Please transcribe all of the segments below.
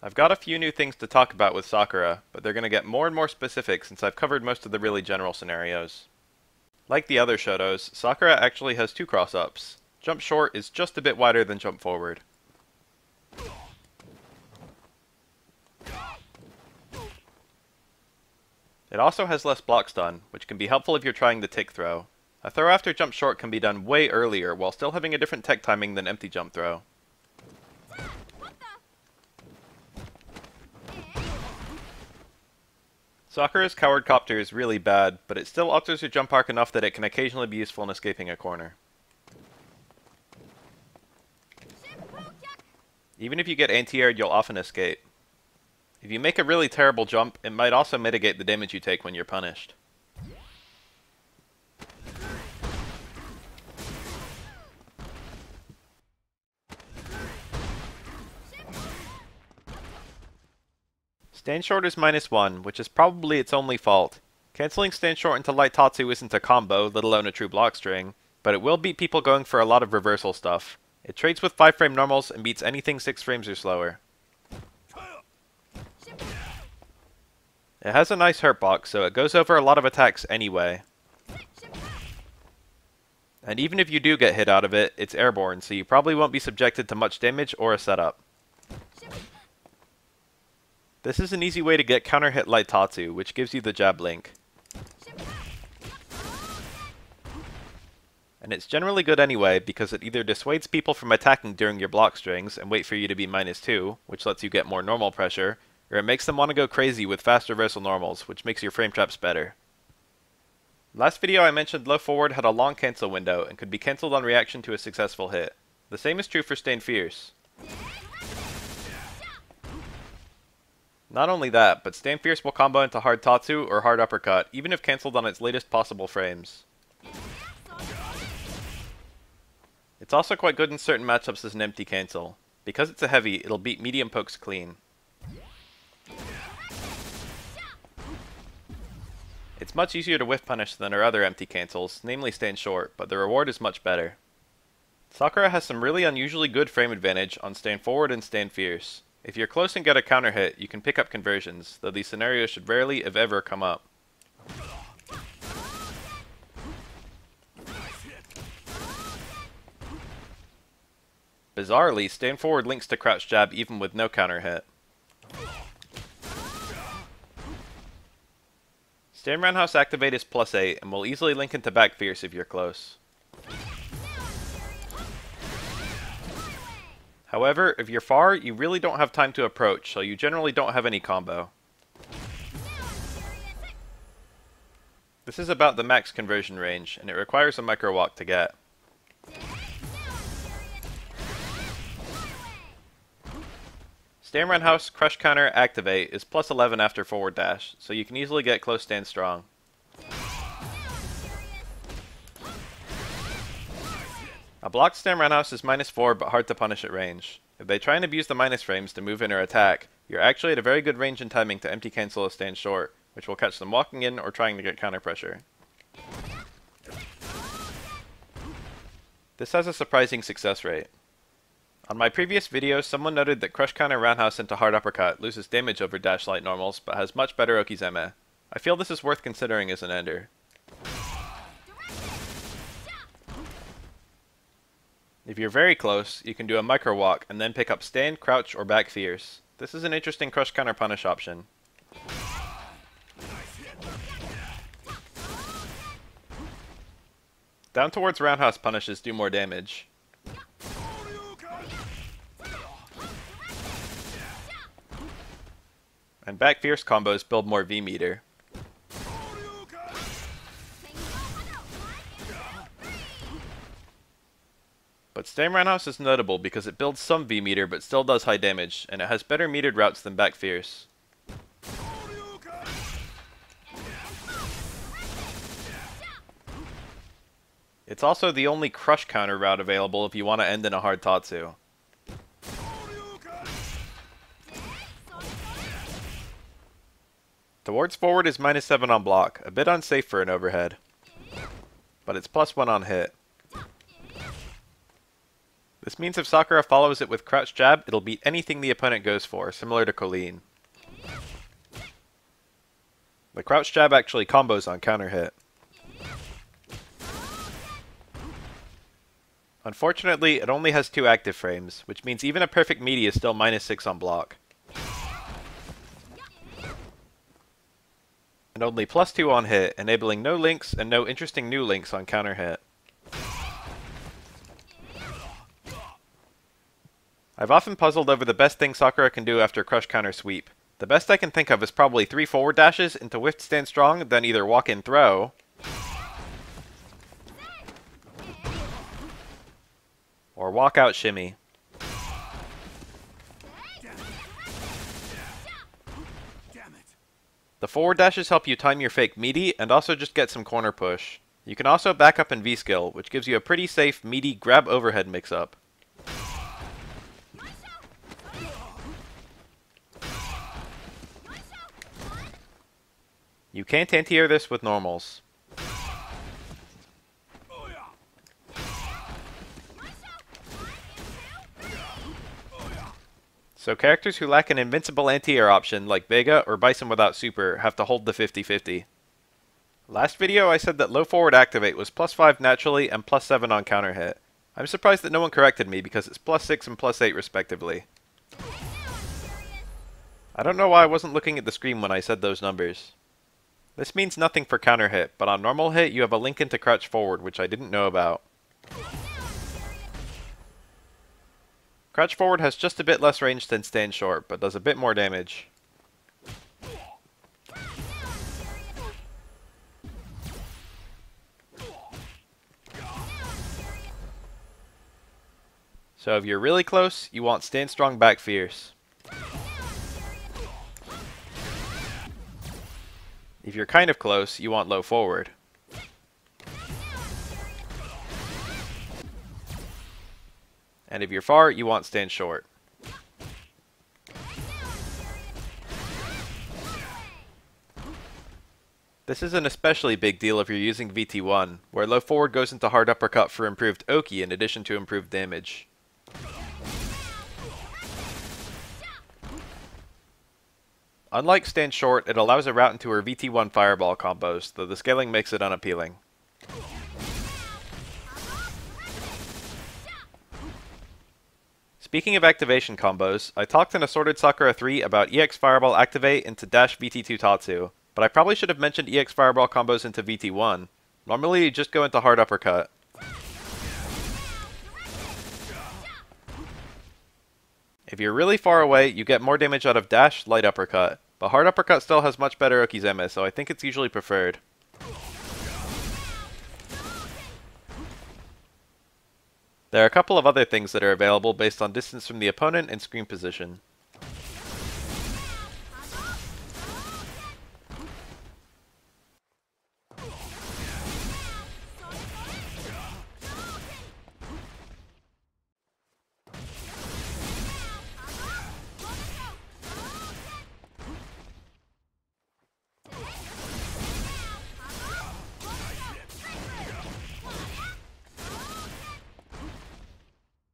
I've got a few new things to talk about with Sakura, but they're going to get more and more specific since I've covered most of the really general scenarios. Like the other Shotos, Sakura actually has two cross-ups. Jump short is just a bit wider than jump forward. It also has less block stun, which can be helpful if you're trying the tick throw. A throw after jump short can be done way earlier while still having a different tech timing than empty jump throw. Sakura's Coward Copter is really bad, but it still alters your jump arc enough that it can occasionally be useful in escaping a corner. Even if you get anti-aired, you'll often escape. If you make a really terrible jump, it might also mitigate the damage you take when you're punished. Stand short is -1, which is probably its only fault. Canceling stand short into light Tatsu isn't a combo, let alone a true block string, but it will beat people going for a lot of reversal stuff. It trades with 5-frame normals and beats anything 6 frames or slower. It has a nice hurt box, so it goes over a lot of attacks anyway. And even if you do get hit out of it, it's airborne, so you probably won't be subjected to much damage or a setup. This is an easy way to get counter hit light Tatsu, which gives you the jab link. And it's generally good anyway, because it either dissuades people from attacking during your block strings and wait for you to be -2, which lets you get more normal pressure, or it makes them want to go crazy with fast reversal normals, which makes your frame traps better. Last video I mentioned low forward had a long cancel window and could be cancelled on reaction to a successful hit. The same is true for Stand Fierce. Not only that, but Stand Fierce will combo into hard Tatsu or hard uppercut, even if cancelled on its latest possible frames. It's also quite good in certain matchups as an empty cancel. Because it's a heavy, it'll beat medium pokes clean. It's much easier to whiff punish than our other empty cancels, namely Stand Short, but the reward is much better. Sakura has some really unusually good frame advantage on Stand Forward and Stand Fierce. If you're close and get a counter hit, you can pick up conversions, though these scenarios should rarely, if ever, come up. Bizarrely, Stand Forward links to Crouch Jab even with no counter hit. Stand Roundhouse Activate is +8 and will easily link into Back Fierce if you're close. However, if you're far, you really don't have time to approach, so you generally don't have any combo. This is about the max conversion range, and it requires a micro walk to get. Stand Roundhouse Crush Counter Activate is +11 after forward dash, so you can easily get close stand strong. A blocked Stand Roundhouse is -4 but hard to punish at range. If they try and abuse the minus frames to move in or attack, you're actually at a very good range and timing to empty cancel a Stand Short, which will catch them walking in or trying to get counter pressure. This has a surprising success rate. On my previous video, someone noted that Crush Counter Roundhouse into Hard Uppercut loses damage over Dash Light normals, but has much better Okizeme. I feel this is worth considering as an ender. If you're very close, you can do a micro walk and then pick up Stand, Crouch, or Back Fierce. This is an interesting Crush Counter Punish option. Down towards Roundhouse punishes do more damage. And Back Fierce combos build more V-meter. But Stand Roundhouse is notable because it builds some V-meter but still does high damage, and it has better metered routes than Back Fierce. It's also the only Crush Counter route available if you want to end in a hard Tatsu. Towards forward is -7 on block, a bit unsafe for an overhead. But it's +1 on hit. This means if Sakura follows it with crouch jab, it'll beat anything the opponent goes for, similar to Colleen. The crouch jab actually combos on counter hit. Unfortunately, it only has 2 active frames, which means even a perfect meaty is still -6 on block. And only +2 on hit, enabling no links and no interesting new links on counter hit. I've often puzzled over the best thing Sakura can do after crush counter sweep. The best I can think of is probably 3 forward dashes into whiff stand strong, then either walk in throw, or walk out shimmy. The forward dashes help you time your fake meaty and also just get some corner push. You can also back up in V-skill, which gives you a pretty safe meaty grab overhead mix-up. You can't anti-air this with normals. So characters who lack an invincible anti-air option like Vega or Bison without super have to hold the 50-50. Last video I said that low forward activate was +5 naturally and +7 on counter hit. I'm surprised that no one corrected me because it's +6 and +8 respectively. I don't know why I wasn't looking at the screen when I said those numbers. This means nothing for counter hit, but on normal hit you have a link into crouch forward, which I didn't know about. Crouch forward has just a bit less range than stand short, but does a bit more damage. So if you're really close, you want stand strong back fierce. If you're kind of close, you want low forward. And if you're far, you want stand short. This is an especially big deal if you're using VT1, where low forward goes into hard uppercut for improved Oki in addition to improved damage. Unlike stand short, it allows a route into her VT1 fireball combos, though the scaling makes it unappealing. Speaking of activation combos, I talked in Assorted Sakura 3 about EX Fireball activate into dash VT2 Tatsu, but I probably should have mentioned EX Fireball combos into VT1. Normally you just go into hard uppercut. If you're really far away, you get more damage out of dash, light uppercut, but hard uppercut still has much better Okizeme, so I think it's usually preferred. There are a couple of other things that are available based on distance from the opponent and screen position.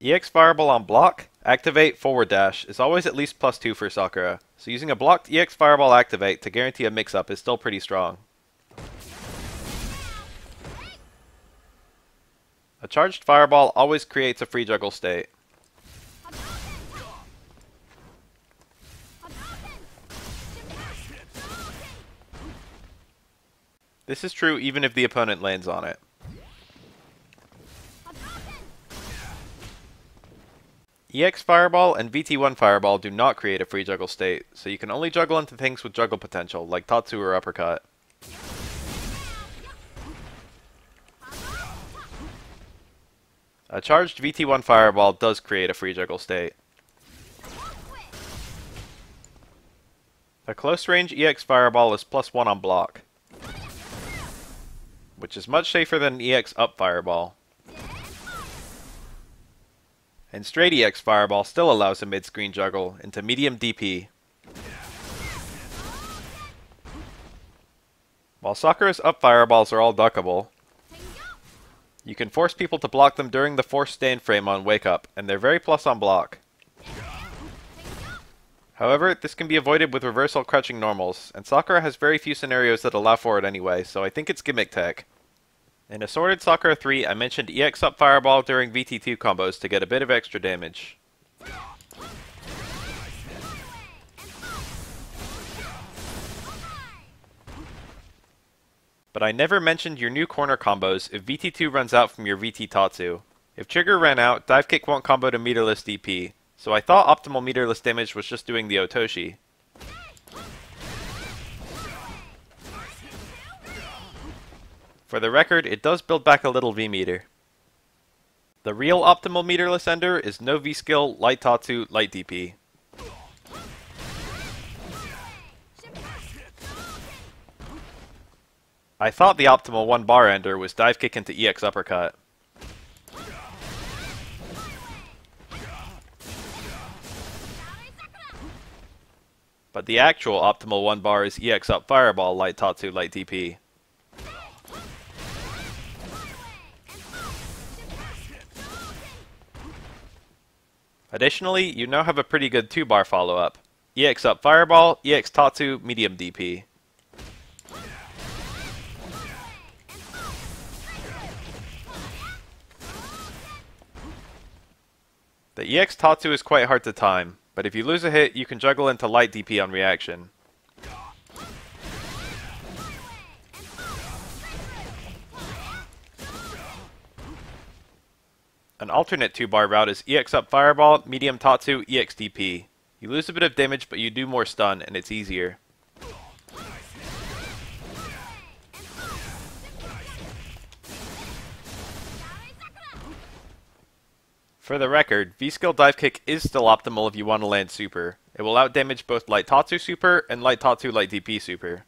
EX Fireball on block, activate, forward dash is always at least +2 for Sakura, so using a blocked EX Fireball activate to guarantee a mix-up is still pretty strong. A charged Fireball always creates a free juggle state. This is true even if the opponent lands on it. EX Fireball and VT1 Fireball do not create a free juggle state, so you can only juggle into things with juggle potential, like Tatsu or Uppercut. A charged VT1 Fireball does create a free juggle state. A close range EX Fireball is +1 on block, which is much safer than an EX up Fireball. And straight EX Fireball still allows a mid-screen juggle into medium DP. While Sakura's up Fireballs are all duckable, You can force people to block them during the force stand frame on Wake Up, and they're very plus on block. However, this can be avoided with reversal crouching normals, and Sakura has very few scenarios that allow for it anyway, so I think it's gimmick tech. In Assorted Sakura 3, I mentioned EX up Fireball during VT2 combos to get a bit of extra damage. But I never mentioned your new corner combos if VT2 runs out from your VT Tatsu. If Trigger ran out, Dive Kick won't combo to meterless DP, so I thought optimal meterless damage was just doing the Otoshi. For the record, it does build back a little V-meter. The real optimal meterless ender is no V-skill, light Tatsu, light DP. I thought the optimal 1-bar ender was dive kick into EX uppercut. But the actual optimal 1-bar is EX up Fireball, light Tatsu, light DP. Additionally, you now have a pretty good 2-bar follow-up. EX up Fireball, EX Tatsu, medium DP. The EX Tatsu is quite hard to time, but if you lose a hit, you can juggle into light DP on reaction. An alternate 2-bar route is EX up Fireball, medium Tatsu, EX DP. You lose a bit of damage, but you do more stun, and it's easier. For the record, V-skill dive kick is still optimal if you want to land super. It will outdamage both light Tatsu super and light Tatsu light DP super.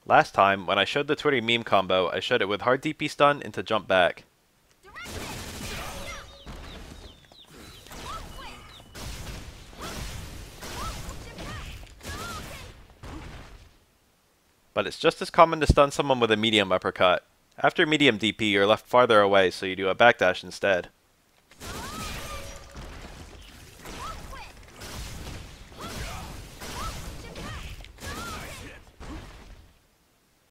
Last time, when I showed the Twitter meme combo, I showed it with hard DP stun into jump back. But it's just as common to stun someone with a medium uppercut. After medium DP, you're left farther away, so you do a backdash instead.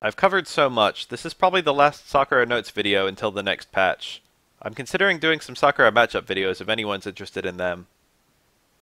I've covered so much, this is probably the last Sakura Notes video until the next patch. I'm considering doing some Sakura matchup videos if anyone's interested in them.